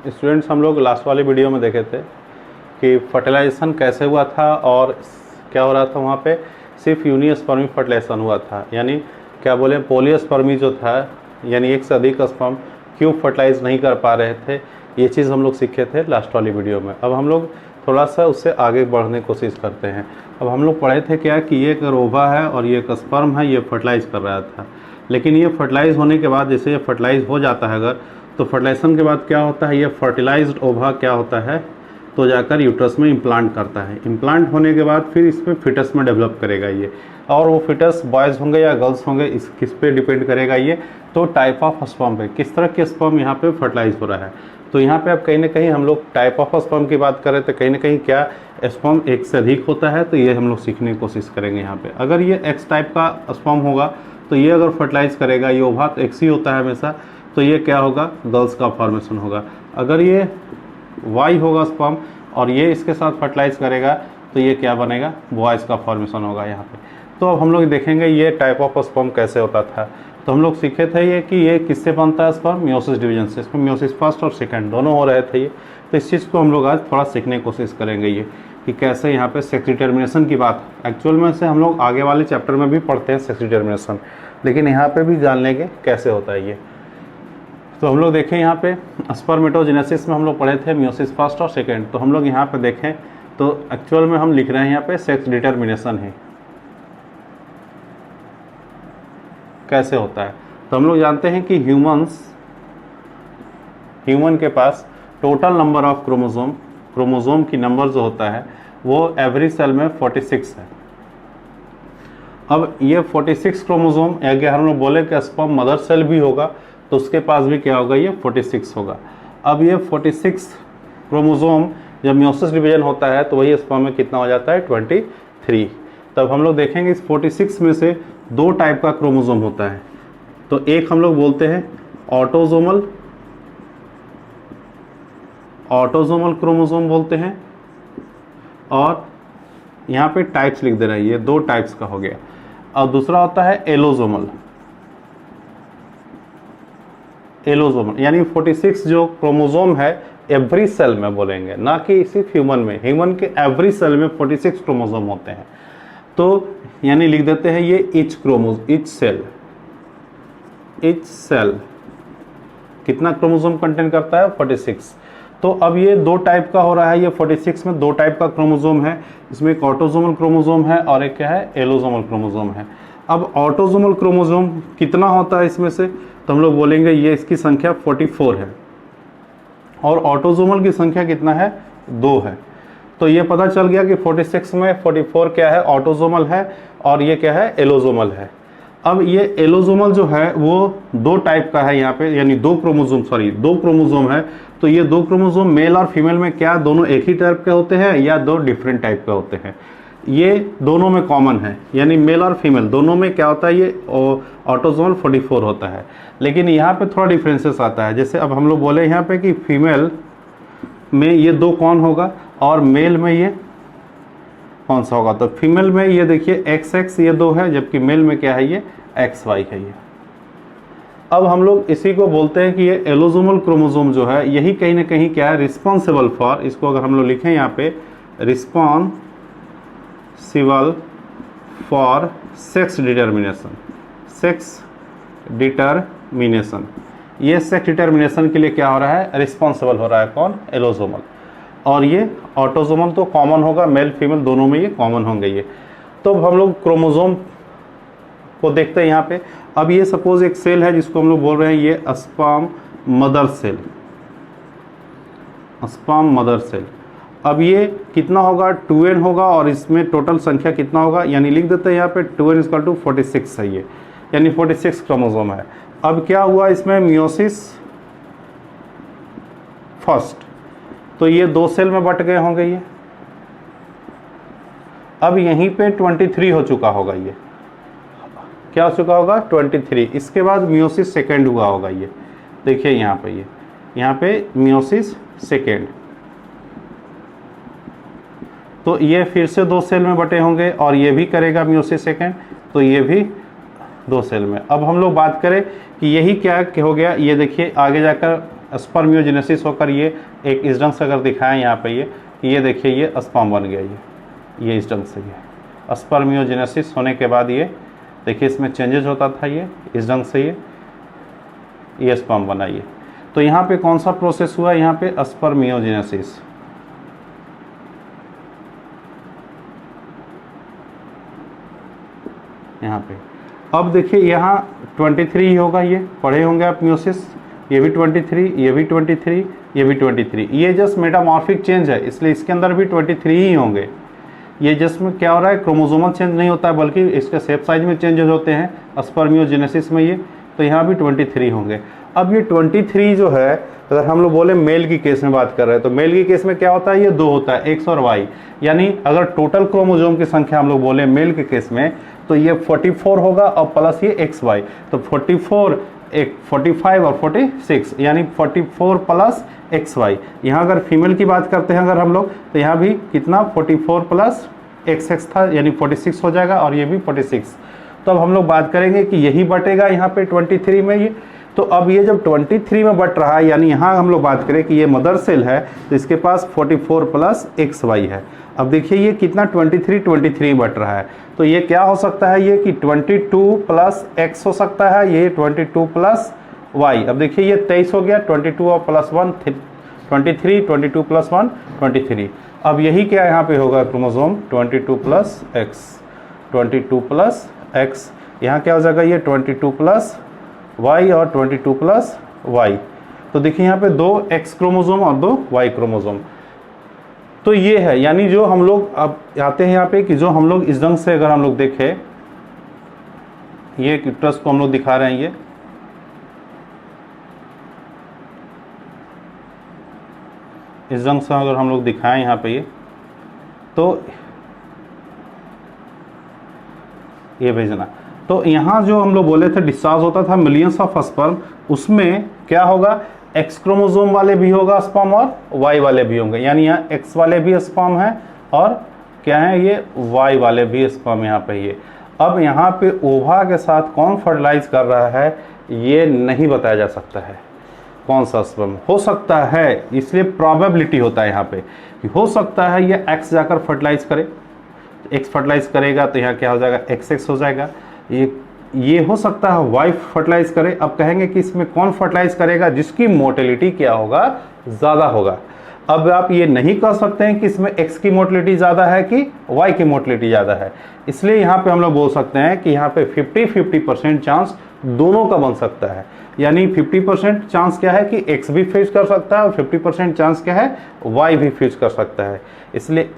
Students, हम लोग last वाले वीडियो में देखे थे कि फर्टिलाइजेशन कैसे हुआ था और क्या हो रहा था वहाँ पे। सिर्फ यूनिस्पर्मी फर्टिलाइजेशन हुआ था, यानी क्या बोले पॉलीस्पर्मी जो था, यानी एक से अधिक स्पर्म क्यों फर्टिलाइज नहीं कर पा रहे थे, ये चीज़ हम लोग सीखे थे लास्ट वाली वीडियो में। अब हम लोग थोड़ा सा उससे आगे बढ़ने की कोशिश करते हैं। अब हम लोग पढ़े थे क्या कि ये एक ओवा है और ये एक स्पर्म है, ये फर्टिलाइज कर रहा था। लेकिन ये फर्टिलाइज होने के बाद, जैसे ये फर्टिलाइज हो जाता है अगर, तो फर्टिलाइजेशन के बाद क्या होता है, ये फर्टिलाइज्ड ओवा क्या होता है तो जाकर यूट्रस में इम्प्लांट करता है। इम्प्लांट होने के बाद फिर इसमें फिटस में डेवलप करेगा ये, और वो फिटस बॉयज़ होंगे या गर्ल्स होंगे, इस किस पे डिपेंड करेगा ये, तो टाइप ऑफ स्पर्म पे, किस तरह के स्पर्म यहाँ पे फर्टिलाइज हो रहा है। तो यहाँ पे अब कहीं ना कहीं हम लोग टाइप ऑफ स्पर्म की बात करें तो कहीं ना कहीं क्या स्पर्म एक से अधिक होता है, तो ये हम लोग सीखने की कोशिश करेंगे यहाँ पे। अगर ये एक्स टाइप का स्पर्म होगा तो ये अगर फर्टिलाइज करेगा, ये ओवा तो एक्स ही होता है हमेशा, तो ये क्या होगा, गर्ल्स का फॉर्मेशन होगा। अगर ये वाई होगा स्पर्म और ये इसके साथ फर्टिलाइज करेगा तो ये क्या बनेगा, बॉयज़ का फॉर्मेशन होगा यहाँ पे। तो अब हम लोग देखेंगे ये टाइप ऑफ स्पर्म कैसे होता था। तो हम लोग सीखे थे ये कि ये किससे बनता है स्पर्म, मियोसिस डिवीजन से। इसमें मियोसिस फर्स्ट और सेकंड दोनों हो रहे थे ये। तो इस चीज़ को हम लोग आज थोड़ा सीखने की कोशिश करेंगे ये कि कैसे यहाँ पे सेक्स डिटर्मिनेशन की बात, एक्चुअल में से हम लोग आगे वाले चैप्टर में भी पढ़ते हैं सेक्स डिटर्मिनेशन, लेकिन यहाँ पे भी जान लेंगे कैसे होता है ये। तो हम लोग देखें यहाँ पे स्पर्मेटोजेनेसिस में हम लोग पढ़े थे मियोसिस फर्स्ट और सेकंड। तो हम लोग यहाँ पे देखें तो एक्चुअल में हम लिख रहे हैं यहाँ पे सेक्स डिटर्मिनेशन है कैसे होता है। तो हम लोग जानते हैं कि ह्यूमन के पास टोटल नंबर ऑफ क्रोमोसोम की नंबर जो होता है वो एवरी सेल में 46 है। अब ये 46 क्रोमोसोम, अगर हम लोग बोले कि स्पर्म मदर सेल भी होगा तो उसके पास भी क्या होगा, ये 46 होगा। अब ये 46 क्रोमोसोम जब मियोसिस डिवीजन होता है तो वही स्पर्म में कितना हो जाता है, 23। तब हम लोग देखेंगे इस 46 में से दो टाइप का क्रोमोसोम होता है। तो एक हम लोग बोलते हैं ऑटोसोमल क्रोमोसोम बोलते हैं, और यहाँ पे टाइप्स लिख दे रहा है, ये दो टाइप्स का हो गया। और दूसरा होता है एलोसोमल, यानी 46 जो क्रोमोसोम है एवरी सेल में बोलेंगे, ना कि सिर्फ ह्यूमन के एवरी सेल में 46 क्रोमोसोम होते हैं। तो यानी लिख देते हैं ये ईच सेल कितना क्रोमोसोम कंटेन करता है, 46। तो अब ये दो टाइप का हो रहा है, ये 46 में दो टाइप का क्रोमोसोम है, इसमें एक ऑटोसोमल क्रोमोसोम है और एक क्या है, एलोसोमल क्रोमोसोम है। अब ऑटोसोमल क्रोमोसोम कितना होता है इसमें से, तो हम लोग बोलेंगे ये इसकी संख्या 44 है, और ऑटोसोमल की संख्या कितना है, 2 है। तो ये पता चल गया कि 46 में 44 क्या है, ऑटोसोमल है, और ये क्या है, एलोसोमल है। अब ये एलोसोमल जो है वो दो टाइप का है यहाँ पे, यानी दो क्रोमोसोम है। तो ये दो क्रोमोसोम मेल और फीमेल में क्या दोनों एक ही टाइप के होते हैं या दो डिफरेंट टाइप के होते हैं, ये दोनों में कॉमन है, यानी मेल और फीमेल दोनों में क्या होता है, ये ऑटोसोमल 44 होता है। लेकिन यहाँ पे थोड़ा डिफरेंसेस आता है। जैसे अब हम लोग बोले यहाँ पे कि फीमेल में ये दो कौन होगा और मेल में ये कौन सा होगा। तो फीमेल में ये देखिए XX ये 2 है, जबकि मेल में क्या है, ये XY है ये। अब हम लोग इसी को बोलते हैं कि ये एलोसोमल क्रोमोसोम जो है यही कहीं ना कहीं क्या है, रिस्पॉन्सिबल फॉर, इसको अगर हम लोग लिखें यहाँ पे, रिस्पॉन्सिबल फॉर सेक्स डिटर्मिनेशन। ये सेक्स डिटर्मिनेशन के लिए क्या हो रहा है, रिस्पॉन्सिबल हो रहा है कौन, एलोसोमल। और ये ऑटोसोमल तो कॉमन होगा, मेल फीमेल दोनों में ये कॉमन होंगे ये। तो अब हम लोग क्रोमोसोम को देखते हैं यहाँ पे। अब ये सपोज एक सेल है जिसको हम लोग बोल रहे हैं ये स्पर्म मदर सेल। अब ये कितना होगा, 2n होगा, और इसमें टोटल संख्या कितना होगा, यानी लिख देते हैं यहाँ पे 2n = 46 है ये, यानी 46 क्रोमोसोम है। अब क्या हुआ इसमें, मियोसिस फर्स्ट, तो ये दो सेल में बट गए होंगे ये। अब यहीं पे 23 हो चुका होगा, ये क्या हो चुका होगा, 23। इसके बाद मियोसिस सेकेंड हुआ होगा ये, देखिए यहाँ पे मियोसिस सेकेंड, तो ये फिर से दो सेल में बटे होंगे, और ये भी करेगा मियोसिस सेकेंड, तो ये भी दो सेल में। अब हम लोग बात करें कि यही क्या हो गया, ये देखिए आगे जाकर स्पर्मियोजेनेसिस होकर ये एक इस ढंग से अगर दिखाएं यहाँ पे ये देखिए ये स्पर्म बन गया, ये इस ढंग से ये स्पर्मियोजेनेसिस होने के बाद ये देखिए इसमें चेंजेस होता था, ये इस ढंग से ये स्पर्म बना ये। तो यहाँ पे कौन सा प्रोसेस हुआ, यहाँ पे स्पर्मियोजेनेसिस। यहाँ पे अब देखिए यहाँ 23 ही होगा, ये पढ़े होंगे आप मियोसिस, ये भी 23, ये भी 23, ये भी 23, ये जस्ट मेटामॉर्फिक चेंज है इसलिए इसके अंदर भी 23 ही होंगे। ये जिसमें क्या हो रहा है, क्रोमोसोमल चेंज नहीं होता है बल्कि इसके शेप साइज में चेंजेस होते हैं स्पर्मियोजेनेसिस में ये, तो यहाँ भी 23 होंगे। अब ये 23 जो है अगर हम लोग बोले मेल की केस में बात कर रहे हैं तो मेल की केस में क्या होता है, ये 2 होता है, एक्स और वाई। यानी अगर टोटल क्रोमोसोम की संख्या हम लोग बोले मेल के केस में तो ये 44 होगा और प्लस ये एक्स वाई, तो 44 एक 45 और 46 यानी 44 प्लस एक्स वाई। यहाँ अगर फीमेल की बात करते हैं अगर हम लोग तो यहाँ भी कितना 44 प्लस एक्स एक्स था यानी 46 हो जाएगा और ये भी 46। तो अब हम लोग बात करेंगे कि यही बटेगा यहाँ पे 23 में ये। तो अब ये जब 23 में बट रहा है यानी यहाँ हम लोग बात करें कि ये मदर सेल है तो इसके पास 44 प्लस एक्स वाई है। अब देखिए ये कितना 23 बट रहा है, तो ये क्या हो सकता है, ये कि 22 प्लस एक्स हो सकता है, ये 22 प्लस वाई। अब देखिए ये 23 हो गया, 22 और प्लस 1 23, 22 प्लस 1 23। अब यही क्या यहाँ पे होगा chromosome 22 plus x, 22 plus x, यहाँ क्या हो जाएगा ये 22 प्लस वाई और 22 प्लस वाई। तो देखिए यहाँ पे 2 एक्स क्रोमोसोम और 2 वाई क्रोमोसोम। तो ये है, यानी जो हम लोग अब आते हैं यहाँ पे कि जो हम लोग इस ढंग से अगर हम लोग देखें, ये यूट्रस को हम लोग दिखा रहे हैं, ये इस ढंग से अगर हम लोग दिखाएं यहाँ पे ये, तो ये भेजना। तो यहाँ जो हम लोग बोले थे डिस्चार्ज होता था मिलियंस ऑफ स्पर्म, उसमें क्या होगा, एक्स क्रोमोसोम वाले भी होगा स्पर्म और वाई वाले भी होंगे। यानी यहाँ एक्स वाले भी स्पर्म है और क्या है ये वाई वाले भी स्पर्म यहाँ पे ये। अब यहाँ पे ओवा के साथ कौन फर्टिलाइज कर रहा है ये नहीं बताया जा सकता है, कौन सा स्पर्म हो सकता है, इसलिए प्रोबेबिलिटी होता है यहाँ पे कि हो सकता है ये एक्स जाकर फर्टिलाइज करे, एक्स फर्टिलाइज करेगा तो यहाँ क्या हो जाएगा एक्स एक्स हो जाएगा। ये हो सकता है वाई फर्टिलाइज करे। अब कहेंगे कि इसमें कौन फर्टिलाइज करेगा, जिसकी मोटिलिटी क्या होगा, ज़्यादा होगा। अब आप ये नहीं कह सकते हैं कि इसमें एक्स की मोटिलिटी ज़्यादा है कि वाई की मोटिलिटी ज़्यादा है, इसलिए यहाँ पे हम लोग बोल सकते हैं कि यहाँ पे 50-50% चांस दोनों का बन सकता है। यानी 50% चांस क्या है कि एक्स भी फ्यूज कर सकता है और 50% चांस क्या है वाई भी फ्यूज कर सकता है। इसलिए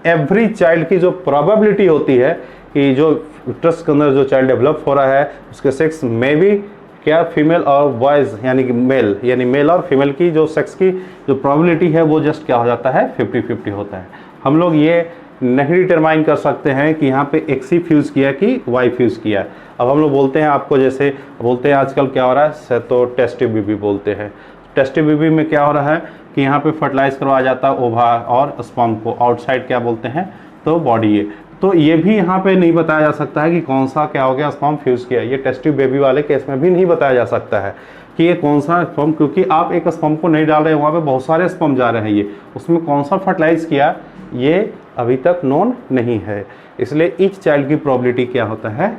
एवरी चाइल्ड की जो प्रोबेबिलिटी होती है कि जो यूट्रस के अंदर जो चाइल्ड डेवलप हो रहा है उसके सेक्स में भी क्या फीमेल और बॉयज़ यानी कि मेल, यानी मेल और फीमेल की जो सेक्स की जो प्रोबेबिलिटी है वो जस्ट क्या हो जाता है 50-50 होता है। हम लोग ये नहीं डिटरमाइन कर सकते हैं कि यहाँ पे एक्स ही फ्यूज़ किया कि वाई फ्यूज़ किया। अब हम लोग बोलते हैं, आपको जैसे बोलते हैं आजकल क्या हो रहा है, तो टेस्ट ट्यूब बेबी बोलते हैं। टेस्ट ट्यूब बेबी में क्या हो रहा है कि यहाँ पे फर्टिलाइज करवाया जाता है ओवा और स्पर्म को, आउटसाइड क्या बोलते हैं तो बॉडी है। तो ये भी यहाँ पे नहीं बताया जा सकता है कि कौन सा क्या हो गया स्पर्म फ्यूज़ किया। ये टेस्ट ट्यूब बेबी वाले केस में भी नहीं बताया जा सकता है कि ये कौन सा स्पर्म, क्योंकि आप एक स्पर्म को नहीं डाल रहे हैं, वहाँ पे बहुत सारे स्पर्म जा रहे हैं, ये उसमें कौन सा फर्टिलाइज किया ये अभी तक नोन नहीं है। इसलिए ईच चाइल्ड की प्रोबेबिलिटी क्या होता है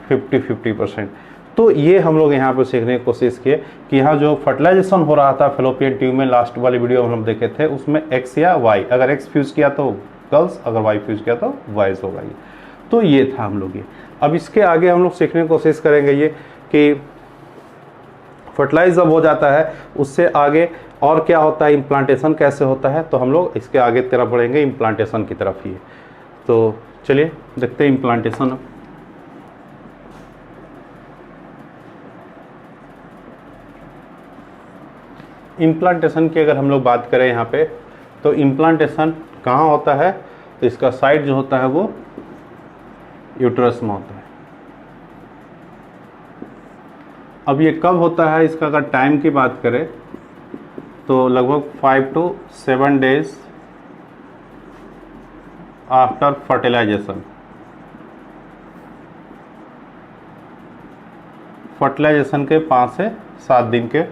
50-50%। तो ये हम लोग यहाँ पर सीखने की कोशिश किए कि यहाँ जो फर्टिलाइजेशन हो रहा था फेलोपियन ट्यूब में, लास्ट वाली वीडियो हम देखे थे, उसमें एक्स या वाई, अगर एक्स फ्यूज़ किया तो गर्ल्स, अगर वाई फ्यूज़ किया तो बॉयज़ होगा ये। तो ये था हम लोग ये। अब इसके आगे हम लोग सीखने की कोशिश करेंगे ये कि फर्टिलाइज जब हो जाता है उससे आगे और क्या होता है, इम्प्लांटेशन कैसे होता है, तो हम लोग इसके आगे तरफ बढ़ेंगे इम्प्लांटेशन की तरफ ही। तो चलिए देखते हैं इम्प्लांटेशन। इम्प्लांटेशन की अगर हम लोग बात करें यहाँ पे, तो इम्प्लांटेशन कहाँ होता है, तो इसका साइट जो होता है वो यूट्रस में होता है। अब ये कब होता है, इसका अगर टाइम की बात करें तो लगभग 5 to 7 days after fertilization. Fertilization के 5 से 7 दिन के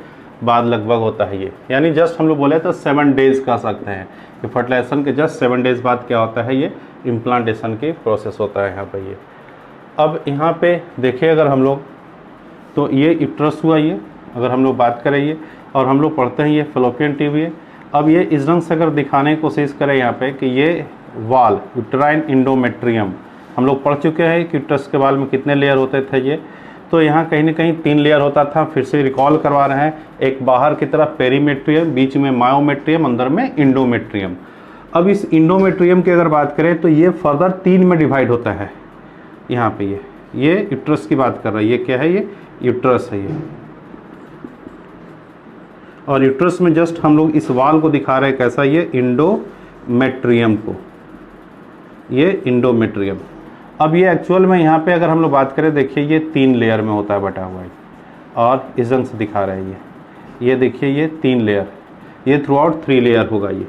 बाद लगभग होता है ये, यानी जस्ट हम लोग बोले तो 7 डेज़ कह सकते हैं कि फर्टिलाइजेशन के जस्ट 7 डेज़ बाद क्या होता है, ये इम्प्लांटेशन की प्रोसेस होता है यहाँ पे ये। अब यहाँ पे देखिए अगर हम लोग, तो ये यूट्रस हुआ ये, अगर हम लोग बात करें ये, और हम लोग पढ़ते हैं ये फैलोपियन ट्यूब ये। अब ये इस ढंग से अगर दिखाने की कोशिश करें यहाँ पे कि ये वाल यूट्राइन इंडोमेट्रियम, हम लोग पढ़ चुके हैं कि यूट्रस के वाल में कितने लेयर होते थे ये, तो यहाँ कहीं ना कहीं 3 लेयर होता था। फिर से रिकॉल करवा रहे हैं, एक बाहर की तरफ पेरीमेट्रियम, बीच में मायोमेट्रियम, अंदर में इंडोमेट्रियम। अब इस इंडोमेट्रियम की अगर बात करें तो ये फर्दर 3 में डिवाइड होता है। यहाँ पे ये यूट्रस की बात कर रहा है, ये क्या है, ये यूट्रस है ये। और यूट्रस में जस्ट हम लोग इस वाल को दिखा रहे हैं कैसा, ये इंडोमेट्रियम को, ये इंडोमेट्रियम। अब ये एक्चुअल में यहाँ पे अगर हम लोग बात करें, देखिए ये 3 लेयर में होता है बटा हुआ है, और इस ढंग से दिखा रहे हैं ये देखिए ये 3 लेयर, ये थ्रू आउट 3 लेयर होगा ये।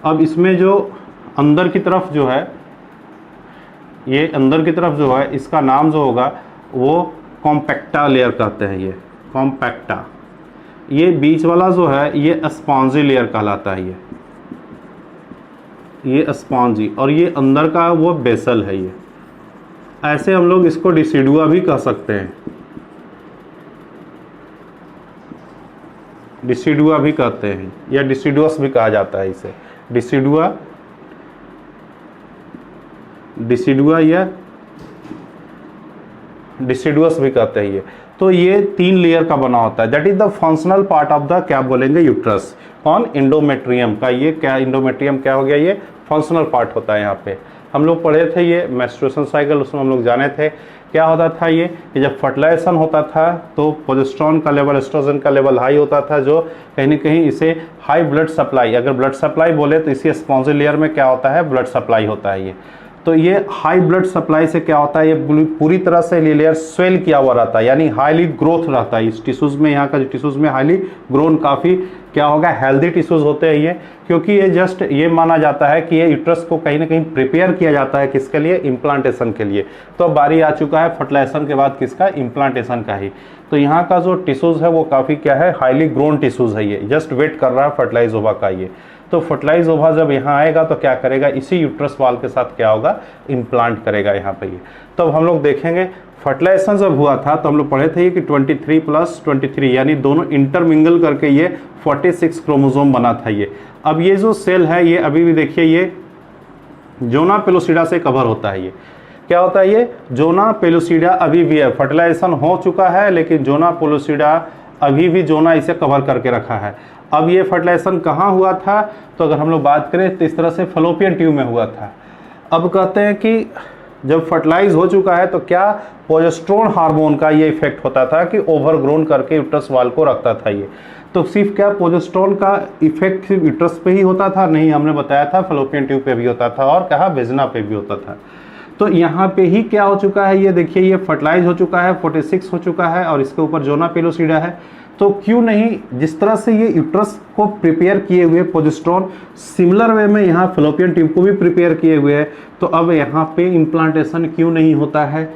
अब इसमें जो अंदर की तरफ जो है, ये अंदर की तरफ जो है, इसका नाम जो होगा वो कॉम्पैक्टा लेयर कहते हैं, ये कॉम्पैक्टा। ये बीच वाला जो है ये स्पॉन्जी लेयर कहलाता है ये स्पॉन्जी, और ये अंदर का वो बेसल है ये। ऐसे हम लोग इसको डिसिडुआ भी कह सकते हैं, डिसिडुआ भी कहते हैं, या डिसिडुअस भी कहा जाता है इसे, डिसिडुआ या डिसिडुअस भी कहते हैं ये। तो ये 3 लेयर का बना होता है, that is the functional part of the, क्या बोलेंगे, यूट्रस। कौन, इंडोमेट्रियम का ये क्या, इंडोमेट्रियम क्या हो गया, ये फंक्शनल पार्ट होता है। यहाँ पे हम लोग पढ़े थे ये मेंस्ट्रुएशन साइकिल, उसमें हम लोग जाने थे क्या होता था ये, कि जब फर्टिलाइजेशन होता था तो प्रोजेस्टेरोन का लेवल, एस्ट्रोजन का लेवल हाई होता था, जो कहीं ना कहीं इसे हाई ब्लड सप्लाई, अगर ब्लड सप्लाई बोले तो इसी स्पॉन्जी लेयर में क्या होता है, ब्लड सप्लाई होता है ये। तो ये हाई ब्लड सप्लाई से क्या होता है, ये पूरी तरह से ये लेयर स्वेल किया हुआ रहता है, यानी हाईली ग्रोथ रहता है इस टिश्यूज़ में। यहाँ का जो टिश्यूज़ में हाईली ग्रोन, काफ़ी क्या होगा, हेल्दी टिश्यूज़ होते हैं ये, क्योंकि ये जस्ट ये माना जाता है कि ये यूट्रस को कहीं ना कहीं प्रिपेयर किया जाता है, किसके लिए, इम्प्लांटेशन के लिए। तो बारी आ चुका है फर्टिलाइजेशन के बाद किसका, इम्प्लांटेशन का ही। तो यहाँ का जो टिश्यूज़ है वो काफ़ी क्या है, हाईली ग्रोन टिश्यूज़ है ये, जस्ट वेट कर रहा है फर्टिलाइज ओवा का ये। तो फर्टिलाइज ओवा जब यहाँ आएगा तो क्या करेगा, इसी यूट्रस वाल के साथ क्या होगा, इम्प्लांट करेगा यहाँ पे ये। तो हम लोग देखेंगे फर्टिलाइजेशन जब हुआ था तो हम लोग पढ़े थे कि 23 + 23 यानी दोनों इंटरमिंगल करके ये 46 क्रोमोसोम बना था ये। अब ये जो सेल है ये अभी भी देखिए ये जोना पेलुसिडा से कवर होता है ये। क्या होता है ये, जोना पेलुसिडा अभी भी है, फर्टिलाइजेशन हो चुका है लेकिन जोना पेलुसिडा अभी भी जोना इसे कवर करके रखा है। अब ये फर्टिलाइजेशन कहाँ हुआ था, तो अगर हम लोग बात करें तो इस तरह से फैलोपियन ट्यूब में हुआ था। अब कहते हैं कि जब फर्टिलाइज हो चुका है तो क्या प्रोजेस्टेरोन हार्मोन का ये इफेक्ट होता था कि ओवरग्रोन करके यूट्रस वाल को रखता था ये। तो सिर्फ क्या प्रोजेस्टेरोन का इफेक्ट सिर्फ यूट्रस पे ही होता था, नहीं, हमने बताया था फैलोपियन ट्यूब पे भी होता था और कहा वेजिना पे भी होता था। तो यहाँ पे ही क्या हो चुका है, ये देखिए ये फर्टिलाइज हो चुका है, 46 हो चुका है और इसके ऊपर जोना पेलुसिडा है। तो क्यों नहीं, जिस तरह से ये यूट्रस को प्रिपेयर किए हुए प्रोजेस्टेरोन, सिमिलर वे में यहाँ फैलोपियन ट्यूब को भी प्रिपेयर किए हुए है। तो अब यहाँ पे इम्प्लांटेशन क्यों नहीं होता है,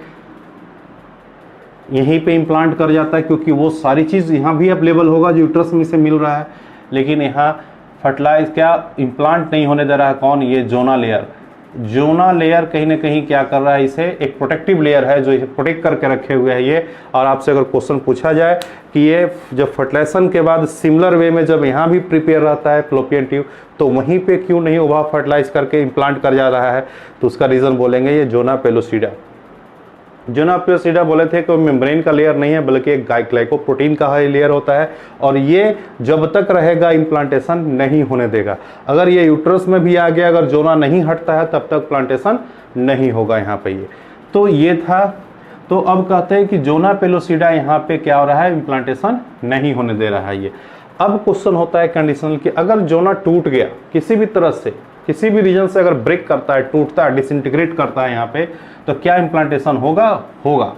यहीं पे इम्प्लांट कर जाता है, क्योंकि वो सारी चीज़ यहाँ भी अवेलेबल होगा जो यूट्रस में से मिल रहा है, लेकिन यहाँ फर्टिलाइज क्या इम्प्लांट नहीं होने दे रहा है। कौन, ये जोना लेयर। जोना लेयर कहीं ना कहीं क्या कर रहा है, इसे एक प्रोटेक्टिव लेयर है जो इसे प्रोटेक्ट करके रखे हुए है ये। और आपसे अगर क्वेश्चन पूछा जाए कि ये जब फर्टिलाइजेशन के बाद सिमिलर वे में जब यहाँ भी प्रिपेयर रहता है फैलोपियन ट्यूब, तो वहीं पे क्यों नहीं ओवा फर्टिलाइज करके इम्प्लांट कर जा रहा है, तो उसका रीज़न बोलेंगे ये जोना पेलुसिडा। जोना पेलुसिडा बोले थे कि मेम्ब्रेन का लेयर नहीं है बल्कि एक ग्लाइकोप्रोटीन का लेयर होता है, और ये जब तक रहेगा इम्प्लांटेशन नहीं होने देगा। अगर ये यूट्रस में भी आ गया, अगर जोना नहीं हटता है तब तक प्लांटेशन नहीं होगा यहाँ पे ये। तो ये था। तो अब कहते हैं कि जोना पेलुसिडा यहाँ पे क्या हो रहा है, इम्प्लांटेशन नहीं होने दे रहा है ये। अब क्वेश्चन होता है कंडीशनल कि अगर जोना टूट गया किसी भी तरह से, किसी भी रीजन से अगर ब्रेक करता है, टूटता है, डिसइंटीग्रेट करता है यहाँ पे, तो क्या इम्प्लांटेशन होगा, होगा।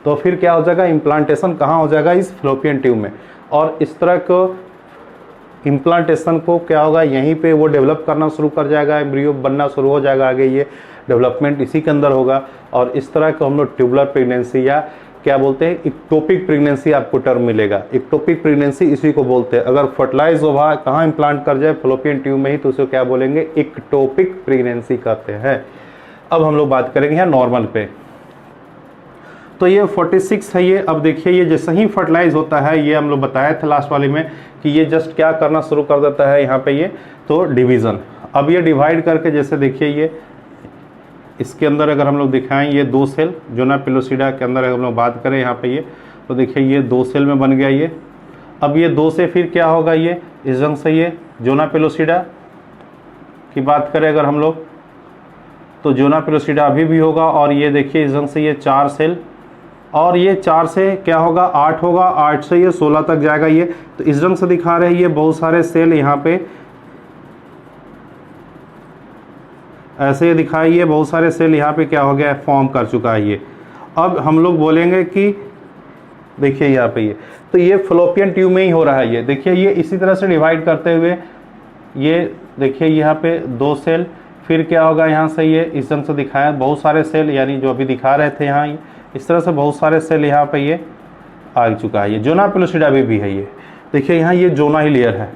तो फिर क्या हो जाएगा, इम्प्लांटेशन कहाँ हो जाएगा, इस फैलोपियन ट्यूब में। और इस तरह को इम्प्लांटेशन को क्या होगा, यहीं पे वो डेवलप करना शुरू कर जाएगा, एम्ब्रियो बनना शुरू हो जाएगा, आगे ये डेवलपमेंट इसी के अंदर होगा। और इस तरह को हम लोग ट्यूबुलर प्रेगनेंसी या क्या बोलते हैं, इक्टोपिक प्रेगनेंसी आपको टर्म मिलेगा। इक्टोपिक प्रेगनेंसी इसी को बोलते हैं। अगर फर्टिलाइज ओवा कहाँ इम्प्लांट कर जाए, फलोपियन ट्यूब में ही, तो उसे क्या बोलेंगे, इक्टोपिक प्रेगनेंसी कहते हैं। अब हम लोग बात करेंगे यहाँ नॉर्मल पे। तो ये 46 है ये। अब देखिए ये जैसे ही फर्टिलाइज होता है, ये हम लोग बताया था लास्ट वाले में कि ये जस्ट क्या करना शुरू कर देता है यहाँ पे, ये तो डिवीज़न। अब ये डिवाइड करके, जैसे देखिए ये इसके अंदर अगर हम लोग दिखाएं, ये 2 सेल जोना पेलोसिडा के अंदर अगर हम लोग बात करें यहाँ पे ये, तो देखिए ये 2 सेल में बन गया ये। अब ये 2 से फिर क्या होगा, ये इस ढंग से ये जोना पेलोसिडा की बात करें अगर हम लोग, तो जोना पेलोसिडा अभी भी होगा। और ये देखिए इस ढंग से ये 4 सेल, और ये 4 से क्या होगा, 8 होगा, 8 से ये 16 तक जाएगा ये। तो इस ढंग से दिखा रहे हैं ये बहुत सारे सेल यहाँ पे ऐसे दिखाइए, बहुत सारे सेल यहाँ पे क्या हो गया, फॉर्म कर चुका है ये। अब हम लोग बोलेंगे कि देखिए यहाँ पे ये, तो ये फलोपियन ट्यूब में ही हो रहा है ये। देखिए ये इसी तरह से डिवाइड करते हुए, ये देखिए यहाँ पे 2 सेल, फिर क्या होगा यहाँ से ये इस ढंग से दिखाया बहुत सारे सेल, यानी जो अभी दिखा रहे थे यहाँ, इस तरह से बहुत सारे सेल यहाँ पे ये आ चुका है। ये जोना पेलोसिडा भी है ये। देखिए यहाँ ये जोना ही लेयर है,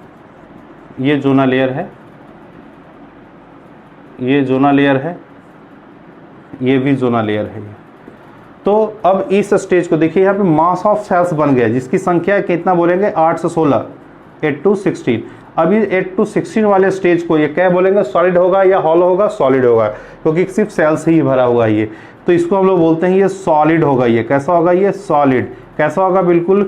ये जोना लेयर है, ये जोना लेयर है, ये भी जोना लेयर है। तो अब इस स्टेज को देखिए, यहाँ पे मास ऑफ सेल्स बन गया जिसकी संख्या कितना बोलेंगे, 8 से 16, 8 to 16। अब ये 8 to 16 वाले स्टेज को ये क्या बोलेंगे, सॉलिड होगा या हॉलो होगा, सॉलिड होगा, क्योंकि सिर्फ सेल से ही भरा हुआ है ये। तो इसको हम लोग बोलते हैं ये सॉलिड होगा। ये कैसा होगा, ये सॉलिड कैसा होगा, बिल्कुल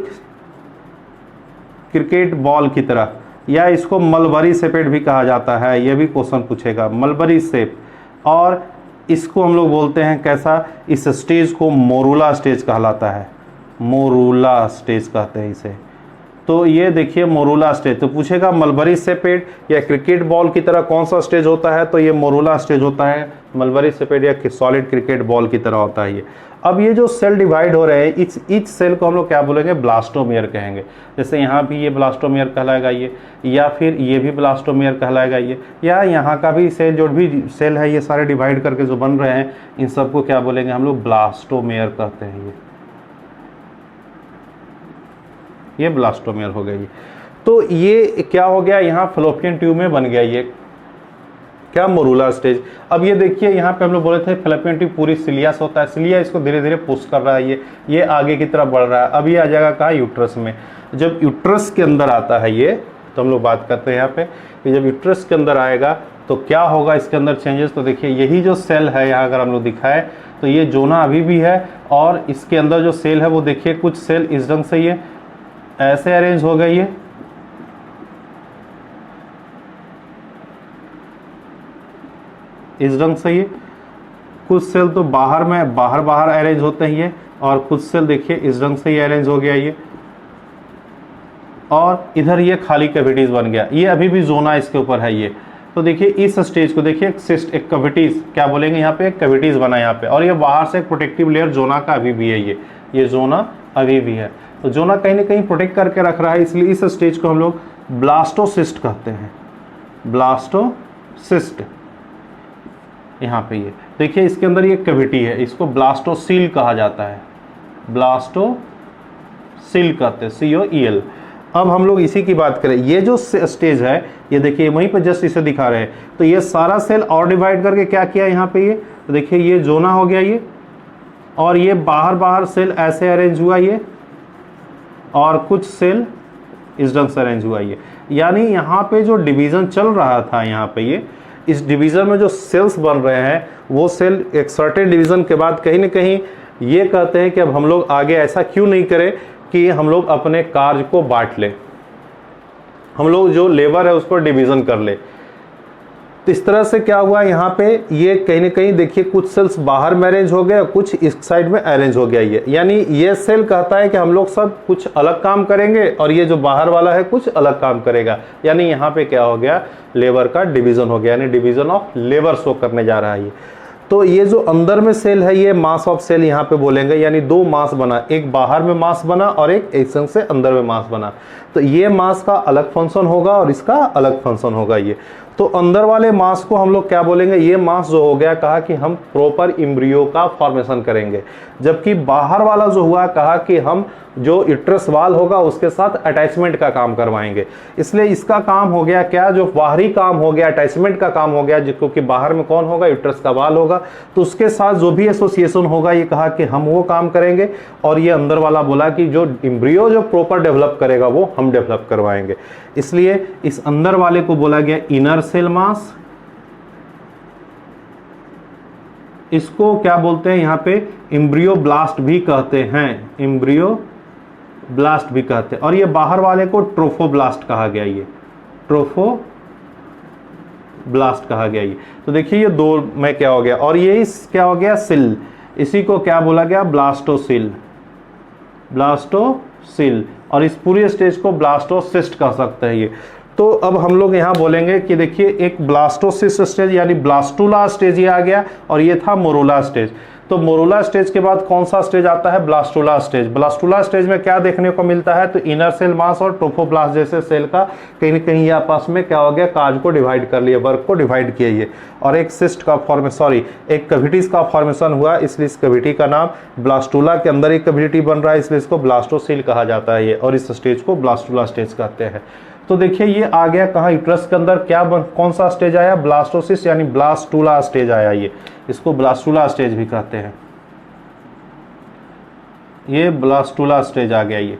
क्रिकेट बॉल की तरह, या इसको मलबरी शेपेड भी कहा जाता है, ये भी क्वेश्चन पूछेगा, मलबरी शेप। और इसको हम लोग बोलते हैं कैसा, इस स्टेज को मोरूला स्टेज कहलाता है, मोरूला स्टेज कहते हैं इसे। तो ये देखिए मोरूला स्टेज, तो पूछेगा मलबरी शेपेड या क्रिकेट बॉल की तरह कौन सा स्टेज होता है, तो ये मोरूला स्टेज होता है। मलबरी शेपेड या सॉलिड क्रिकेट बॉल की तरह होता है ये। अब ये जो सेल डिवाइड हो रहे हैं, इच सेल को हम लोग क्या बोलेंगे, ब्लास्टोमेयर कहेंगे। जैसे यहाँ भी ये ब्लास्टोमेयर कहलाएगा ये, या फिर ये भी ब्लास्टोमेयर कहलाएगा ये, या यहाँ का भी सेल, जो भी सेल है ये सारे डिवाइड करके जो बन रहे हैं, इन सबको क्या बोलेंगे हम लोग, ब्लास्टोमेयर कहते हैं ये ब्लास्टोमेयर हो गया ये। तो ये क्या हो गया, यहाँ फलोपियन ट्यूब में बन गया ये क्या, मोरूला स्टेज। अब ये देखिए यहाँ पे हम लोग बोले थे फलोपियन ट्यूब पूरी सिलिया से होता है, सिलिया इसको धीरे धीरे पुश कर रहा है ये आगे की तरफ बढ़ रहा है। अब ये आ जाएगा कहाँ, यूट्रस में। जब यूट्रस के अंदर आता है ये, तो हम लोग बात करते हैं यहाँ पे कि जब यूट्रस के अंदर आएगा तो क्या होगा इसके अंदर चेंजेस। तो देखिए यही जो सेल है यहाँ अगर हम लोग दिखाए, तो ये जोना अभी भी है, और इसके अंदर जो सेल है वो देखिए कुछ सेल इस ढंग से ये ऐसे अरेंज हो गई है, इस ढंग से ये। कुछ सेल तो बाहर में बाहर अरेंज होते हैं ये, और कुछ सेल देखिए इस ढंग से ये अरेंज हो गया ये, और इधर ये खाली कैविटीज बन गया। ये अभी भी जोना इसके ऊपर है ये। तो देखिए इस स्टेज को देखिए, एक कैविटीज क्या बोलेंगे यहाँ पे, एक कैविटीज बना यहाँ पे, और ये बाहर से एक प्रोटेक्टिव लेयर जोना का अभी भी है ये जोना अभी भी है। तो जोना कहीं ना कहीं प्रोटेक्ट करके रख रहा है, इसलिए इस स्टेज को हम लोग ब्लास्टोसिस्ट कहते हैं, ब्लास्टोसिस्ट। यहाँ पे ये देखिए इसके अंदर ये कैविटी है, इसको ब्लास्टोसील कहा जाता है, ब्लास्टोसील कहते हैं, COEL। अब हम लोग इसी की बात करें, ये जो स्टेज है ये देखिए वहीं पे जस्ट इसे दिखा रहे हैं। तो ये सारा सेल और डिवाइड करके क्या किया यहाँ पे ये, तो देखिए ये जोना हो गया ये, और ये बाहर सेल ऐसे अरेंज हुआ ये, और कुछ सेल इस ढंग से अरेंज हुआ ये। यानी यहाँ पे जो डिवीज़न चल रहा था यहाँ पे ये, इस डिवीज़न में जो सेल्स बन रहे हैं वो सेल एक सर्टेन डिवीज़न के बाद कहीं ना कहीं ये कहते हैं कि अब हम लोग आगे ऐसा क्यों नहीं करें कि हम लोग अपने कार्य को बांट लें, हम लोग जो लेबर है उसको डिवीज़न कर ले। तो इस तरह से क्या हुआ यहाँ पे, ये कहीं ना कहीं देखिए कुछ सेल्स बाहर में अरेंज हो गए, कुछ इस साइड में अरेंज हो गया ये। यानी ये सेल कहता है कि हम लोग सब कुछ अलग काम करेंगे, और ये जो बाहर वाला है कुछ अलग काम करेगा। यानी यहाँ पे क्या हो गया, लेबर का डिवीज़न हो गया, यानी डिवीज़न ऑफ लेबर शो करने जा रहा है ये। तो ये जो अंदर में सेल है ये मास ऑफ सेल यहाँ पे बोलेंगे, यानी 2 मास बना, एक बाहर में मास बना और एक संग से अंदर में मास बना। तो ये मास का अलग फंक्शन होगा और इसका अलग फंक्शन होगा ये। तो अंदर वाले मास को हम लोग क्या बोलेंगे, ये मास जो हो गया कहा कि हम प्रॉपर एम्ब्रियो का फॉर्मेशन करेंगे, जबकि बाहर वाला जो हुआ कहा कि हम जो यूट्रस वाल होगा उसके साथ अटैचमेंट का काम करवाएंगे। इसलिए इसका काम हो गया क्या, जो बाहरी काम हो गया अटैचमेंट का काम हो गया, जिसको कि बाहर में कौन होगा, यूट्रस का वाल होगा, तो उसके साथ जो भी एसोसिएशन होगा ये कहा कि हम वो काम करेंगे। और ये अंदर वाला बोला कि जो एम्ब्रियो जो प्रॉपर डेवलप करेगा वो हम डेवलप करवाएंगे। इसलिए इस अंदर वाले को बोला गया इनर सेल मास। इसको क्या बोलते हैं यहाँ पे, एम्ब्रियो ब्लास्ट भी कहते हैं, एम्ब्रियो ब्लास्ट भी कहते हैं। और ये बाहर वाले को ट्रोफोब्लास्ट कहा गया, ये ट्रोफोब्लास्ट कहा गया। ये तो देखिए ये दो में क्या हो गया, और ये इस क्या हो गया, सिल, इसी को क्या बोला गया, ब्लास्टोसिल, ब्लास्टोसिल। और इस पूरी स्टेज को ब्लास्टोसिस्ट कह सकते हैं ये। तो अब हम लोग यहाँ बोलेंगे कि देखिए एक ब्लास्टोसिस्ट स्टेज यानी ब्लास्टुला स्टेज ये आ गया, और ये था मोरुला स्टेज। तो मोरुला स्टेज के बाद कौन सा स्टेज आता है, ब्लास्टुला स्टेज। ब्लास्टुला स्टेज में क्या देखने को मिलता है, तो इनर सेल मास और ट्रोफोब्लास्ट जैसे सेल का कहीं न कहीं ये आपस में क्या हो गया, काज को डिवाइड कर लिया, वर्क को डिवाइड किया ये, और एक सिस्ट का एक कैविटीज का फॉर्मेशन हुआ। इसलिए इस कैविटी का नाम, ब्लास्टुला के अंदर एक कैविटी बन रहा है इसलिए इसको ब्लास्टोसिल कहा जाता है ये, और इस स्टेज को ब्लास्टुला स्टेज कहते हैं। तो देखिए ये आ गया कहाँ, यूट्रस के अंदर क्या कौन सा स्टेज आया, ब्लास्टोसिस यानी ब्लास्टुला स्टेज आया ये, इसको ब्लास्टुला स्टेज भी कहते हैं, ये ब्लास्टुला स्टेज आ गया ये।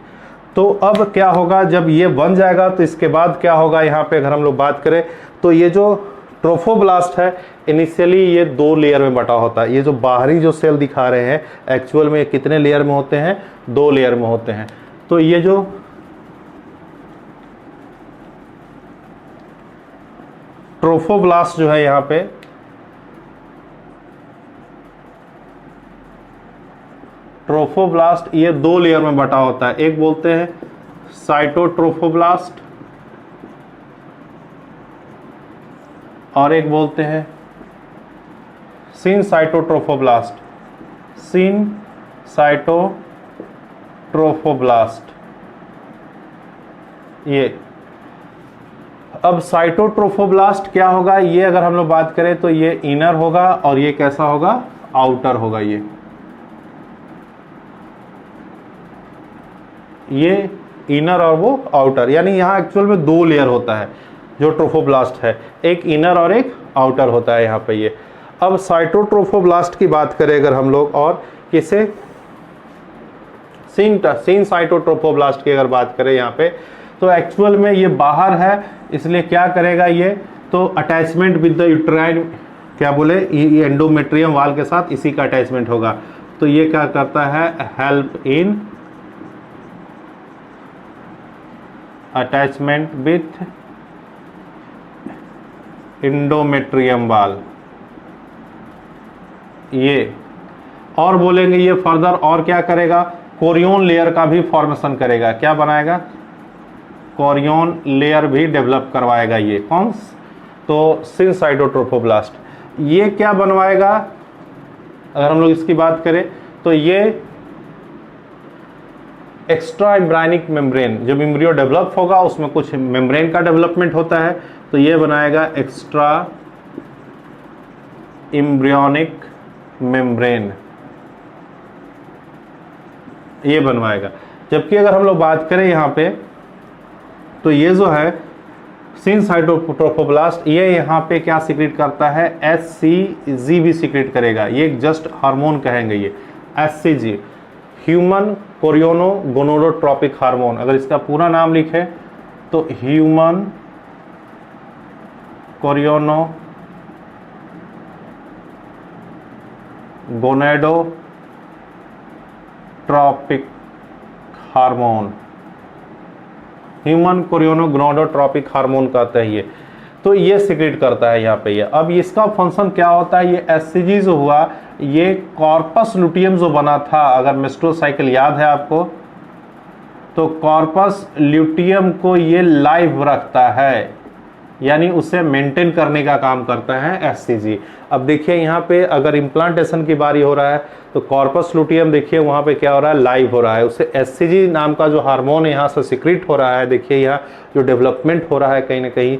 तो अब क्या होगा, जब ये बन जाएगा तो इसके बाद क्या होगा, यहाँ पे अगर हम लोग बात करें तो ये जो ट्रोफोब्लास्ट है इनिशियली ये 2 लेयर में बटा होता है। ये जो बाहरी जो सेल दिखा रहे हैं एक्चुअल में कितने लेयर में होते हैं, 2 लेयर में होते हैं। तो ये जो ट्रोफोब्लास्ट जो है यहाँ पे, ट्रोफोब्लास्ट ये 2 लेयर में बटा होता है। एक बोलते हैं साइटोट्रोफोब्लास्ट और एक बोलते हैं सिनसाइटोट्रोफोब्लास्ट, सिनसाइटोट्रोफोब्लास्ट ये। अब साइटोट्रोफोब्लास्ट क्या होगा, ये अगर हम लोग बात करें तो ये इनर होगा और ये कैसा होगा, आउटर होगा। ये इनर और वो आउटर, यानी यहाँ एक्चुअल में 2 लेयर होता है जो ट्रोफोब्लास्ट है, एक इनर और एक आउटर होता है यहाँ पे ये। अब साइटोट्रोफोब्लास्ट की बात करें अगर हम लोग, और किसे, सिनसाइटोट्रोफोब्लास्ट की अगर बात करें यहाँ पे, तो एक्चुअल में ये बाहर है, इसलिए क्या करेगा ये, तो अटैचमेंट विद द यूट्राइन, क्या बोले, ये एंडोमेट्रियम वाल के साथ इसी का अटैचमेंट होगा। तो ये क्या करता है, help in attachment with endometrium वाल ये। और बोलेंगे ये फर्दर और क्या करेगा, कोरियोन लेयर का भी फॉर्मेशन करेगा, क्या बनाएगा, कोरियोन लेयर भी डेवलप करवाएगा ये। कौन, तो सिनसाइटोट्रोफोब्लास्ट ये क्या बनवाएगा, अगर हम लोग इसकी बात करें तो ये एक्स्ट्रा एम्ब्रायनिक मेम्ब्रेन, जब एम्ब्रियो डेवलप होगा उसमें कुछ मेम्ब्रेन का डेवलपमेंट होता है, तो ये बनाएगा एक्स्ट्रा एम्ब्रियोनिक मेम्ब्रेन, ये बनवाएगा। जबकि अगर हम लोग बात करें यहाँ पे, तो ये जो है सिनसाइटोट्रोफोब्लास्ट, ये यहाँ पे क्या सीक्रेट करता है, HCG भी सीक्रेट करेगा। ये एक जस्ट हार्मोन कहेंगे ये, HCG, human chorionic gonadotropic hormone. अगर इसका पूरा नाम लिखे तो human chorionic gonadotropic hormone, human chorionic gonadotropic hormone कहते हैं ये। तो ये सीक्रेट करता है यहाँ पे ये। अब इसका फंक्शन क्या होता है, ये HCG जो हुआ, ये कॉर्पस लुटियम जो बना था, अगर मेस्ट्रुअल साइकिल याद है आपको, तो कॉर्पस ल्यूटियम को ये लाइव रखता है, यानी उसे मेंटेन करने का काम करता है HCG। अब देखिए यहाँ पे अगर इम्प्लांटेशन की बारी हो रहा है तो कॉर्पस लुटियम देखिए वहाँ पे क्या हो रहा है, लाइव हो रहा है, उससे एससीजी नाम का जो हार्मोन यहाँ से सिक्रीट हो रहा है, देखिए यहाँ जो डेवलपमेंट हो रहा है कहीं ना कहीं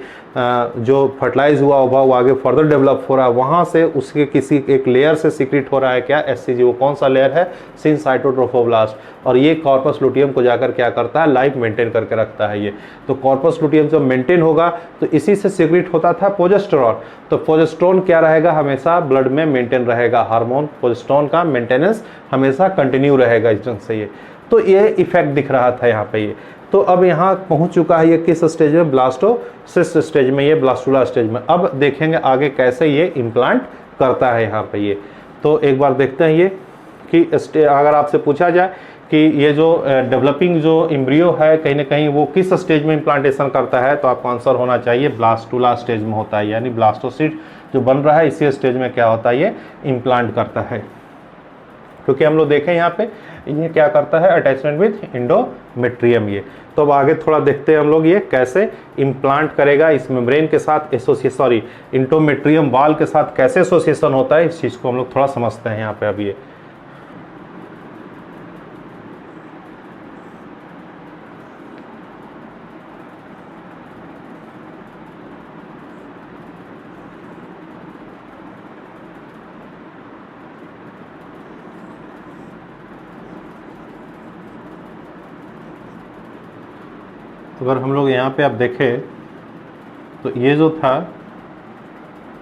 जो फर्टिलाइज हुआ होगा वो आगे फर्दर डेवलप हो रहा है, वहाँ से उसके किसी एक लेयर से सिक्रीट हो रहा है क्या, एससीजी। वो कौन सा लेयर है, सिनसाइटोट्रोफोब्लास्ट, और ये कॉर्पस लुटियम को जाकर क्या करता है, लाइफ मेंटेन करके रखता है ये। तो कॉर्पस लुटियम जब मेंटेन होगा तो इसी से सिक्रीट होता था प्रोजेस्टेरॉन, तो प्रोजेस्टेरॉन क्या रहेगा, हमेशा ब्लड में मेंटेन रहेगा, हार्मोन प्रोजेस्टेरॉन का मेंटेनेंस हमेशा कंटिन्यू रहेगा इस ढंग से ये। तो ये इफेक्ट दिख रहा था यहाँ पे ये। तो अब यहाँ पहुँच चुका है ये किस स्टेज में, ब्लास्टोसिस्ट स्टेज में, ये ब्लास्टुला स्टेज में। अब देखेंगे आगे कैसे ये इम्प्लांट करता है यहाँ पे ये। तो एक बार देखते हैं ये कि अगर आपसे पूछा जाए कि ये जो डेवलपिंग जो एम्ब्रियो है कहीं ना कहीं वो किस स्टेज में इम्प्लांटेशन करता है, तो आपका आंसर होना चाहिए ब्लास्टुला स्टेज में होता है, यानी ब्लास्टोसिस्ट जो बन रहा है इसी स्टेज में क्या होता है, ये इम्प्लांट करता है। क्योंकि हम लोग देखें यहाँ पे ये क्या करता है, अटैचमेंट विथ इंडोमेट्रियम ये। तो अब आगे थोड़ा देखते हैं हम लोग ये कैसे इम्प्लांट करेगा, इस मेम्ब्रेन के साथ इंडोमेट्रियम वाल के साथ कैसे एसोसिएशन होता है, इस चीज़ को हम लोग थोड़ा समझते हैं यहाँ पे अब ये। अगर हम लोग यहाँ पे आप देखें तो ये जो था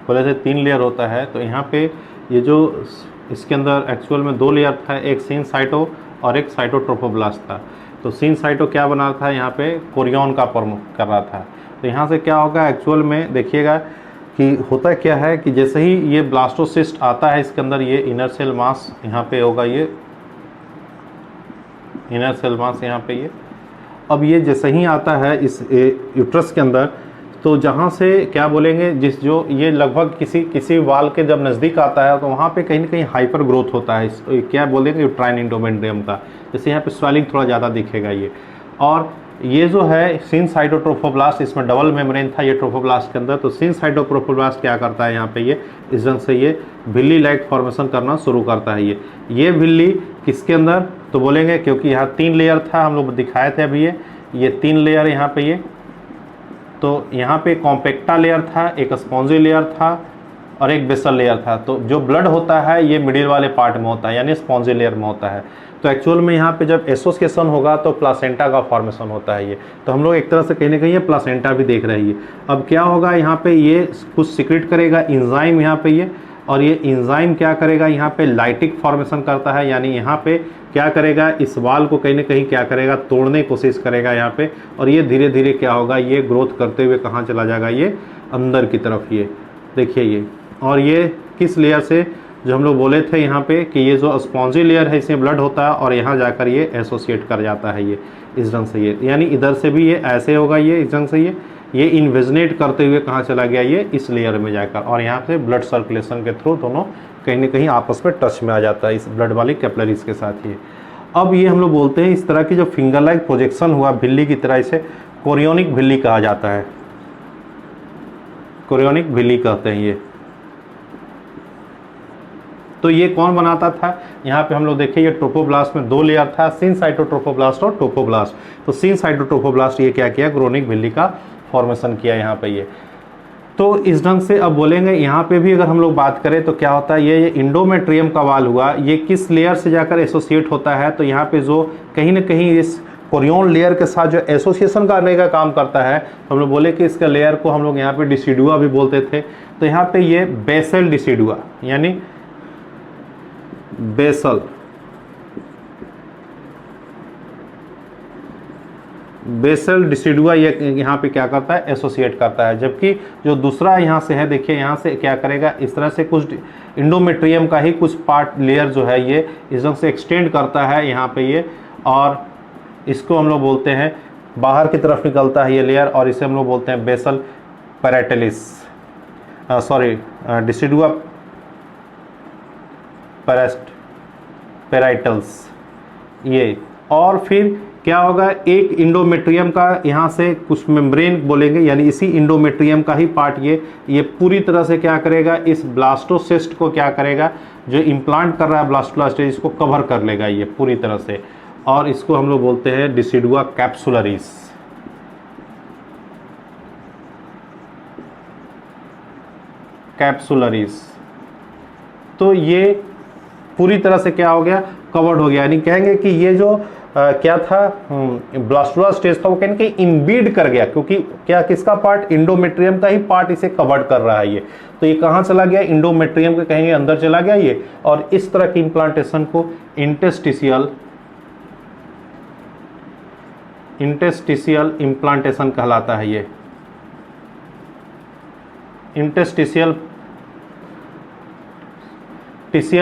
बोले थे 3 लेयर होता है, तो यहाँ पे ये जो इसके अंदर एक्चुअल में 2 लेयर था, एक सिनसाइटो और एक साइटोट्रोफोब्लास्ट था। तो सिनसाइटो क्या बना था, यहाँ पे कोरियन का फॉर्म कर रहा था। तो यहाँ से क्या होगा एक्चुअल में देखिएगा कि होता क्या है कि जैसे ही ये ब्लास्टोसिस्ट आता है इसके अंदर, ये इनर सेल मास यहाँ पे होगा, ये इनर सेल मास यहाँ पे ये। अब ये जैसे ही आता है इस यूट्रस के अंदर, तो जहाँ से क्या बोलेंगे जिस जो ये लगभग किसी वाल के जब नज़दीक आता है तो वहाँ पे कहीं ना कहीं हाइपर ग्रोथ होता है, क्या बोलेंगे यूट्राइन इंडोमेट्रियम का, जैसे यहाँ पे स्वेलिंग थोड़ा ज़्यादा दिखेगा ये। और ये जो है सिनसाइटोट्रोफोब्लास्ट, इसमें डबल मेम्ब्रेन था ये ट्रोफोब्लास्ट के अंदर। तो सिनसाइटोट्रोफोब्लास्ट क्या करता है यहाँ पे ये इस ढंग से ये भिल्ली लाइक फॉर्मेशन करना शुरू करता है ये भिल्ली किसके अंदर, तो बोलेंगे क्योंकि यहाँ 3 लेयर था, हम लोग दिखाए थे अभी ये 3 लेयर यहाँ पे ये। तो यहाँ पे कॉम्पैक्टा लेयर था, एक स्पॉन्जी लेयर था और एक बेसल लेयर था। तो जो ब्लड होता है ये मिडिल वाले पार्ट में होता है, यानी स्पॉन्जी लेयर में होता है। तो एक्चुअल में यहाँ पे जब एसोसिएशन होगा तो प्लासेंटा का फॉर्मेशन होता है ये। तो हम लोग एक तरह से कहीं ना कहीं ये प्लासेंटा भी देख रहे हैं। अब क्या होगा यहाँ पे, ये कुछ सिक्रेट करेगा इंजाइम यहाँ पे ये, और ये इंजाइम क्या करेगा यहाँ पे लाइटिक फॉर्मेशन करता है, यानी यहाँ पे क्या करेगा, इस वाल को कहीं ना कहीं क्या करेगा, तोड़ने की कोशिश करेगा यहाँ पे। और ये धीरे धीरे क्या होगा, ये ग्रोथ करते हुए कहाँ चला जाएगा, ये अंदर की तरफ ये देखिए ये। और ये किस लेयर से, जो हम लोग बोले थे यहाँ पे कि ये जो स्पॉन्जी लेयर है इसमें ब्लड होता है और यहाँ जाकर ये एसोसिएट कर जाता है ये इस ढंग से ये, यानी इधर से भी ये ऐसे होगा ये इस ढंग से ये इन्वेजनेट करते हुए कहाँ चला गया, ये इस लेयर में जाकर, और यहाँ से ब्लड सर्कुलेशन के थ्रू दोनों कहीं ना कहीं आपस में टच में आ जाता है इस ब्लड वाली कैपिलरीज के साथ ये। अब ये हम लोग बोलते हैं इस तरह की जो फिंगर लाइक प्रोजेक्शन हुआ भिल्ली की तरह, इसे कोरियोनिक भिल्ली कहा जाता है, कोरियोनिक भिल्ली कहते हैं ये। तो ये कौन बनाता था, यहाँ पे हम लोग देखें ये ट्रोफोब्लास्ट में 2 लेयर था, सिनसाइटोट्रोफोब्लास्ट और ट्रोफोब्लास्ट। तो सिनसाइटोट्रोफोब्लास्ट ये क्या किया, कोरियोनिक भिल्ली का फॉर्मेशन किया यहाँ पे ये। तो इस ढंग से अब बोलेंगे यहाँ पे भी अगर हम लोग बात करें तो क्या होता है, ये इंडोमेट्रियम का वाल हुआ, ये किस लेयर से जाकर एसोसिएट होता है, तो यहाँ पे जो कहीं ना कहीं इस कोरियन लेयर के साथ जो एसोसिएशन करने का काम करता है, तो हम लोग बोले कि इसका लेयर को हम लोग यहाँ पे डिसिडुआ भी बोलते थे। तो यहाँ पे ये बेसल डिसिडुआ, यानी बेसल डिसिडुआ ये यहाँ पे क्या करता है, एसोसिएट करता है। जबकि जो दूसरा यहाँ से है, देखिए यहाँ से क्या करेगा, इस तरह से कुछ इंडोमेट्रियम का ही कुछ पार्ट लेयर जो है ये इस ढंग से एक्सटेंड करता है यहाँ पे ये, और इसको हम लोग बोलते हैं बाहर की तरफ निकलता है ये लेयर, और इसे हम लोग बोलते हैं बेसल पैराइटलिस, डिसिडुआ पैराइटल्स ये। और फिर क्या होगा, एक इंडोमेट्रियम का यहाँ से कुछ मेम्ब्रेन बोलेंगे, यानी इसी इंडोमेट्रियम का ही पार्ट ये पूरी तरह से क्या करेगा, इस ब्लास्टोसिस्ट को क्या करेगा, जो इम्प्लांट कर रहा है ब्लास्टोब्लास्ट इसको कवर कर लेगा ये पूरी तरह से, और इसको हम लोग बोलते हैं डिसिडुआ कैप्सुलरिस। कैप्सुलरिस। तो ये पूरी तरह से क्या हो गया, कवर्ड हो गया, यानी कहेंगे कि ये जो क्या था ब्लास्टुला स्टेज था वो कहेंगे कि इम्बीड कर गया, क्योंकि क्या किसका पार्ट, इंडोमेट्रियम का ही पार्ट इसे कवर्ड कर रहा है ये। तो ये कहाँ चला गया, इंडोमेट्रियम के कहेंगे अंदर चला गया ये, और इस तरह की इम्प्लांटेशन को इंटेस्टिशियल इम्प्लांटेशन कहलाता है। ये इंटेस्टिशियल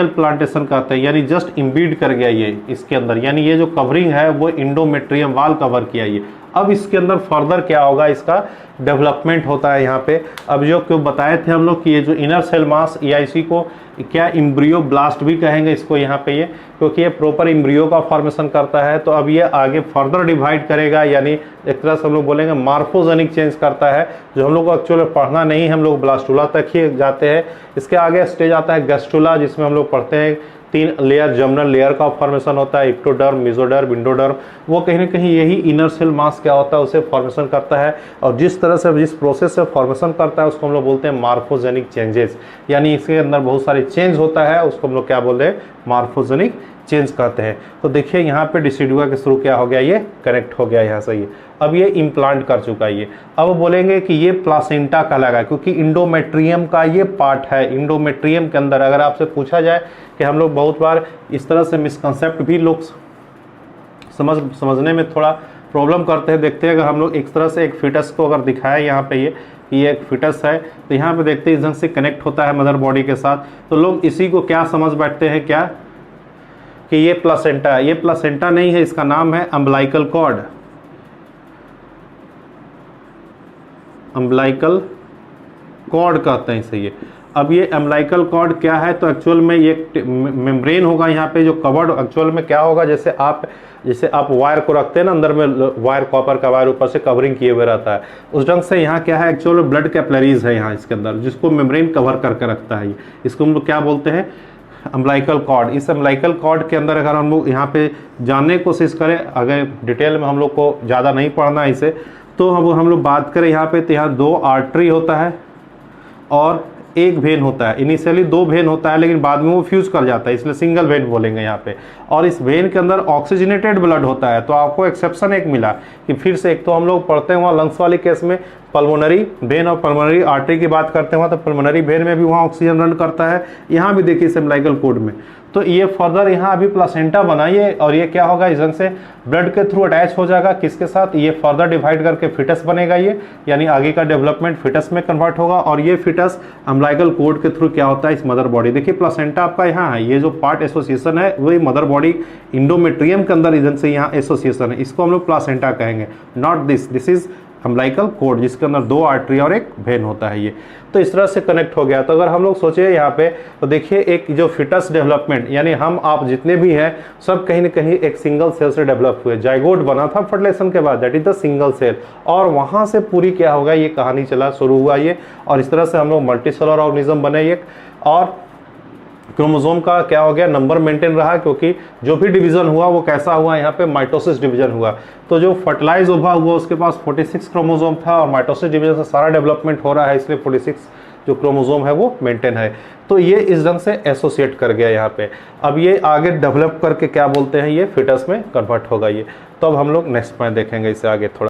प्लांटेशन कहते हैं, यानी जस्ट इम्बीड कर गया ये इसके अंदर, यानी ये जो कवरिंग है वो इंडोमेट्रियम वाल कवर किया ये। अब इसके अंदर फर्दर क्या होगा, इसका डेवलपमेंट होता है यहाँ पे। अब जो क्यों बताए थे हम लोग कि ये जो इनर सेल मास या इसी को क्या इम्ब्रियो ब्लास्ट भी कहेंगे इसको यहाँ पे ये, क्योंकि ये प्रॉपर इम्ब्रियो का फॉर्मेशन करता है। तो अब ये आगे फर्दर डिवाइड करेगा, यानी एक तरह से हम लोग बोलेंगे मार्फोजेनिक चेंज करता है, जो हम लोग को एक्चुअली पढ़ना नहीं, हम लोग ब्लास्टुला तक ही जाते हैं। इसके आगे स्टेज आता है गैस्ट्रुला, जिसमें हम लोग पढ़ते हैं 3 लेयर जर्मिनल लेयर का फॉर्मेशन होता है, इक्टोडर्म, मेसोडर्म, इंडोडर्म। वो कहीं ना कहीं यही इनर सेल मास क्या होता है उसे फॉर्मेशन करता है, और जिस तरह से जिस प्रोसेस से फॉर्मेशन करता है उसको हम लोग बोलते हैं मार्फोजेनिक चेंजेस, यानी इसके अंदर बहुत सारे चेंज होता है, उसको हम लोग क्या बोलते हैं, मार्फोजेनिक चेंज करते हैं। तो देखिए यहाँ पे डिसिडुआ के थ्रू क्या हो गया, ये कनेक्ट हो गया यहाँ से ये, अब ये इम्प्लांट कर चुका है ये। अब बोलेंगे कि ये प्लासेंटा कहलाएगा, क्योंकि इंडोमेट्रियम का ये पार्ट है। इंडोमेट्रियम के अंदर अगर आपसे पूछा जाए कि हम लोग बहुत बार इस तरह से मिसकंसेप्ट भी लोग समझने में थोड़ा प्रॉब्लम करते हैं। देखते हैं अगर हम लोग एक तरह से एक फिटस को अगर दिखाया यहाँ पे ये एक फिटस है, तो यहाँ पे देखते हैं इस ढंग से कनेक्ट होता है मदर बॉडी के साथ, तो लोग इसी को क्या समझ बैठते हैं क्या, कि ये प्लासेंटा है। ये प्लासेंटा नहीं है, इसका नाम है अम्बलाइकल कॉर्ड। अम्बलाइकल कॉर्ड कहते हैं इसे ये। अब ये अम्बलाइकल कॉर्ड क्या है, तो एक्चुअल में ये मेम्ब्रेन होगा यहाँ पे जो कवर्ड, एक्चुअल में क्या होगा, जैसे आप वायर को रखते हैं ना, अंदर में वायर, कॉपर का वायर ऊपर से कवरिंग किए हुए रहता है, उस ढंग से यहाँ क्या है, एक्चुअल में ब्लड कैपिलरीज है यहाँ इसके अंदर, जिसको मेम्ब्रेन कवर करके रखता है। इसको हम लोग क्या बोलते हैं, अम्बलाइकल कॉर्ड। इस अम्बलाइकल कॉर्ड के अंदर अगर हम लोग यहाँ पे जानने की कोशिश करें, अगर डिटेल में हम लोग को ज़्यादा नहीं पढ़ना है इसे, तो हम लोग बात करें यहाँ पे, तो यहाँ 2 आर्टरी होता है और 1 वेन होता है। इनिशियली 2 वेन होता है, लेकिन बाद में वो फ्यूज कर जाता है, इसलिए सिंगल वेन बोलेंगे यहाँ पे। और इस वेन के अंदर ऑक्सीजनेटेड ब्लड होता है। तो आपको एक्सेप्शन एक मिला कि फिर से, एक तो हम लोग पढ़ते हैं वहाँ लंग्स वाली केस में पल्मोनरी वेन और पल्मोनरी आर्टरी की बात करते हैं, तो पल्मोनरी वेन में भी वहाँ ऑक्सीजन रन करता है। यहाँ भी देखिए इस अम्बलाइकल कॉर्ड में, तो ये फर्दर यहाँ अभी प्लासेंटा बनाइए, और ये क्या होगा, इस ढंग से ब्लड के थ्रू अटैच हो जाएगा किसके साथ, ये फर्दर डिवाइड करके फिटस बनेगा ये, यानी आगे का डेवलपमेंट फिटस में कन्वर्ट होगा। और ये फिटस अम्बलाइकल कॉर्ड के थ्रू क्या होता है, इस मदर बॉडी, देखिए प्लासेंटा आपका यहाँ है, ये जो पार्ट एसोसिएशन है वही मदर बॉडी इंडोमेट्रियम के अंदर इधर से यहाँ एसोसिएशन है, इसको हम लोग प्लासेंटा कहेंगे, not this is umbilical cord, जिसके अंदर 2 आर्टरी और 1 वेन होता है ये। तो इस तरह से कनेक्ट हो गया। तो अगर हम लोग सोचे यहाँ पे, तो देखिए एक जो फिटस डेवलपमेंट, यानी हम आप जितने भी हैं सब कहीं ना कहीं एक सिंगल सेल से डेवलप हुए। जाइगोट बना था फर्टिलाइजेशन के बाद, that is the single cell, और वहाँ से पूरी क्या होगा, ये कहानी चला शुरू हुआ ये, और इस तरह से हम लोग मल्टीसेलर ऑर्गेनिज्म बने एक। और क्रोमोसोम का क्या हो गया, नंबर मेंटेन रहा, क्योंकि जो भी डिवीजन हुआ वो कैसा हुआ, यहाँ पे माइटोसिस डिवीजन हुआ। तो जो फर्टिलाइज ओवा हुआ उसके पास 46 क्रोमोसोम था, और माइटोसिस डिवीजन से सारा डेवलपमेंट हो रहा है, इसलिए 46 जो क्रोमोसोम है वो मेंटेन है। तो ये इस ढंग से एसोसिएट कर गया यहाँ पे। अब ये आगे डेवलप करके क्या बोलते हैं, ये फिटस में कन्वर्ट होगा ये। तो अब हम लोग नेक्स्ट पॉइंट देखेंगे इससे आगे थोड़ा।